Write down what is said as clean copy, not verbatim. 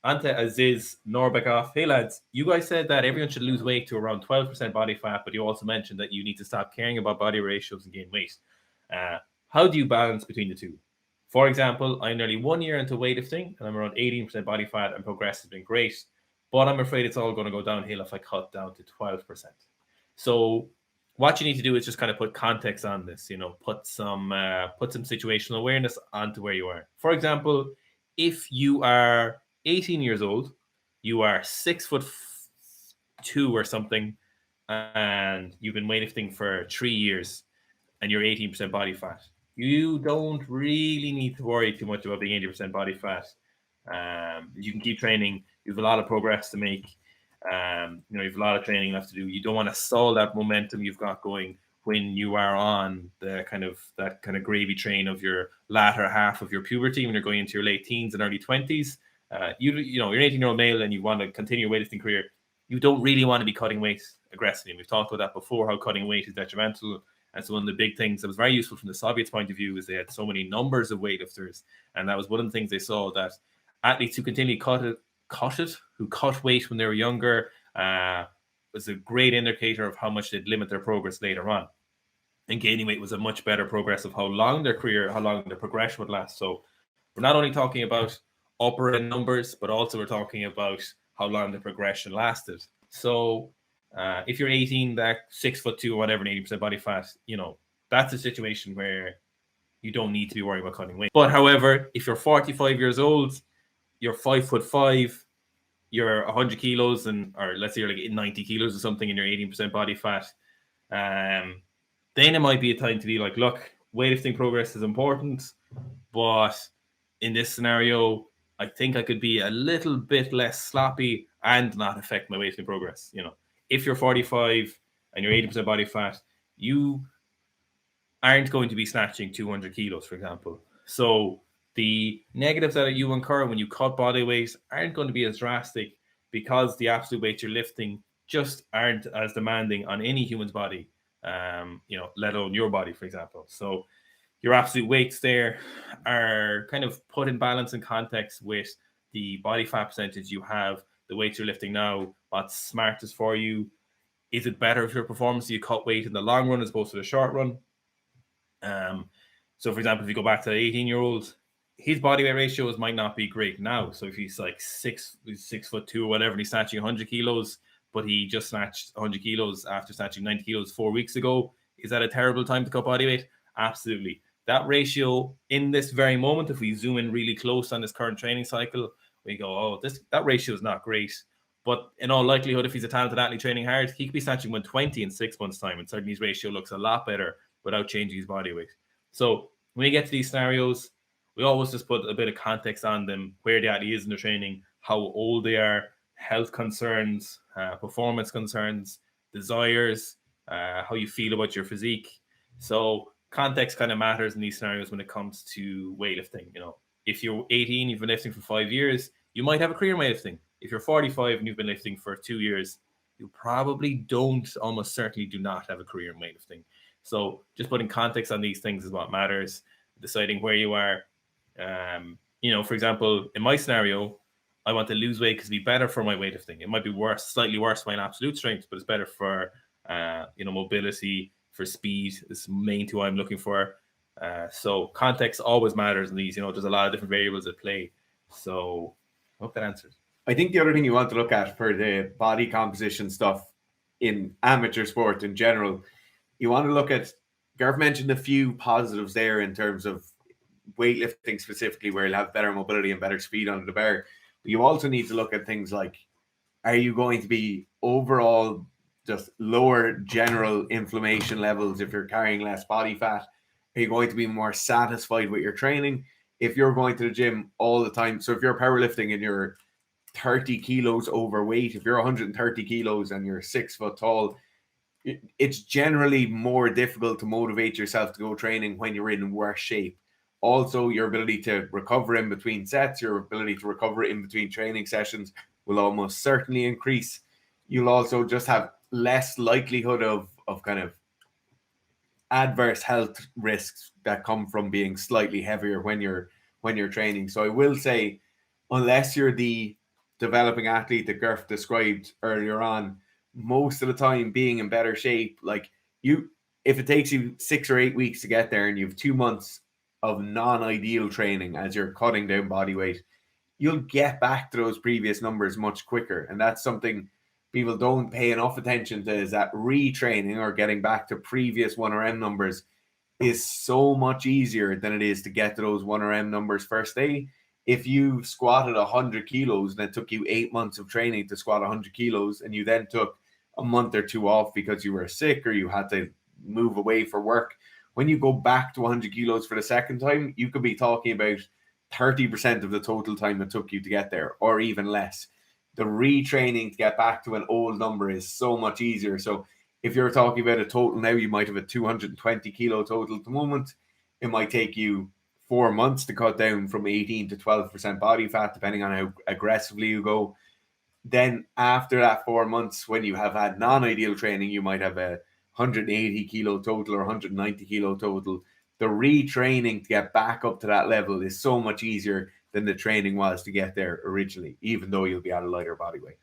Ante Aziz Norbekov. Hey lads, you guys said that everyone should lose weight to around 12% body fat, but you also mentioned that you need to stop caring about body ratios and gain weight. How do you balance between the two? For example, I'm nearly 1 year into weightlifting and I'm around 18% body fat and progress has been great, but I'm afraid it's all going to go downhill if I cut down to 12%. So what you need to do is just kind of put context on this, put some situational awareness onto where you are. For example, if you are 18 years old, you are 6'2" or something, and you've been weightlifting for 3 years, and you're 18% body fat. You don't really need to worry too much about being 80% body fat. You can keep training. You have a lot of progress to make. You have a lot of training left to do. You don't want to stall that momentum you've got going when you are on that kind of gravy train of your latter half of your puberty, when you're going into your late teens and early 20s. You're an 18-year-old male and you want to continue your weightlifting career. You don't really want to be cutting weight aggressively. We've talked about that before, how cutting weight is detrimental. And so one of the big things that was very useful from the Soviets' point of view is they had so many numbers of weightlifters. And that was one of the things they saw, that athletes who continually who cut weight when they were younger, was a great indicator of how much they'd limit their progress later on. And gaining weight was a much better progress of how long their progression would last. So we're not only talking about upper end numbers, but also we're talking about how long the progression lasted. So if you're 18, that 6'2" or whatever, 80% body fat, that's a situation where you don't need to be worrying about cutting weight. But however, if you're 45 years old, you're 5'5", you're 100 kilos, or let's say you're like 90 kilos or something, and you're 18% body fat, then it might be a time to be like, look, weightlifting progress is important, but in this scenario, I think I could be a little bit less sloppy and not affect my weightlifting progress. If you're 45 and you're 80% body fat, you aren't going to be snatching 200 kilos, for example. So the negatives that you incur when you cut body weight aren't going to be as drastic, because the absolute weight you're lifting just aren't as demanding on any human's body, let alone your body, for example. So your absolute weights there are kind of put in balance and context with the body fat percentage you have, the weights you're lifting now, what's smartest for you. Is it better for your performance? Do you cut weight in the long run as opposed to the short run? So for example, if you go back to the 18-year-old, his body weight ratios might not be great now. So if he's like 6'2" or whatever, and he's snatching 100 kilos, but he just snatched 100 kilos after snatching 90 kilos 4 weeks ago, is that a terrible time to cut body weight? Absolutely. That ratio in this very moment, if we zoom in really close on this current training cycle, we go, that ratio is not great. But in all likelihood, if he's a talented athlete training hard, he could be snatching 120 in 6 months' time, and certainly his ratio looks a lot better without changing his body weight. So when we get to these scenarios, we always just put a bit of context on them, where the athlete is in their training, how old they are, health concerns, performance concerns, desires, how you feel about your physique. So context kind of matters in these scenarios when it comes to weightlifting. If you're 18, you've been lifting for 5 years, you might have a career in weightlifting. If you're 45 and you've been lifting for 2 years, you probably almost certainly do not have a career in weightlifting. So just putting context on these things is what matters, deciding where you are. For example, in my scenario, I want to lose weight because it'd be better for my weightlifting. It might be slightly worse for my absolute strength, but it's better for, mobility, for speed. It's the main two I'm looking for. So context always matters in these. There's a lot of different variables at play. So I hope that answers. I think the other thing you want to look at for the body composition stuff in amateur sport in general, you want to look at, Gareth mentioned a few positives there in terms of weightlifting specifically, where you'll have better mobility and better speed under the bar. But you also need to look at things like, are you going to be overall just lower general inflammation levels if you're carrying less body fat? Are you going to be more satisfied with your training if you're going to the gym all the time? So if you're powerlifting and you're 30 kilos overweight, if you're 130 kilos and you're 6 foot tall, it's generally more difficult to motivate yourself to go training when you're in worse shape. Also, your ability to recover in between sets, your ability to recover in between training sessions will almost certainly increase. You'll also just have less likelihood of kind of adverse health risks that come from being slightly heavier when you're training. So I will say, unless you're the developing athlete that Gerf described earlier on, most of the time being in better shape, like you, if it takes you 6 or 8 weeks to get there and you have 2 months of non-ideal training as you're cutting down body weight, you'll get back to those previous numbers much quicker. And that's something people don't pay enough attention to, is that retraining or getting back to previous 1RM numbers is so much easier than it is to get to those 1RM numbers first day. If you squatted 100 kilos and it took you 8 months of training to squat 100 kilos, and you then took a month or two off because you were sick or you had to move away for work, when you go back to 100 kilos for the second time, you could be talking about 30% of the total time it took you to get there, or even less. The retraining to get back to an old number is so much easier. So if you're talking about a total now, you might have a 220 kilo total at the moment. It might take you 4 months to cut down from 18 to 12% body fat, depending on how aggressively you go. Then after that 4 months, when you have had non-ideal training, you might have a 180 kilo total or 190 kilo total. The retraining to get back up to that level is so much easier than the training was to get there originally, even though you'll be at a lighter body weight.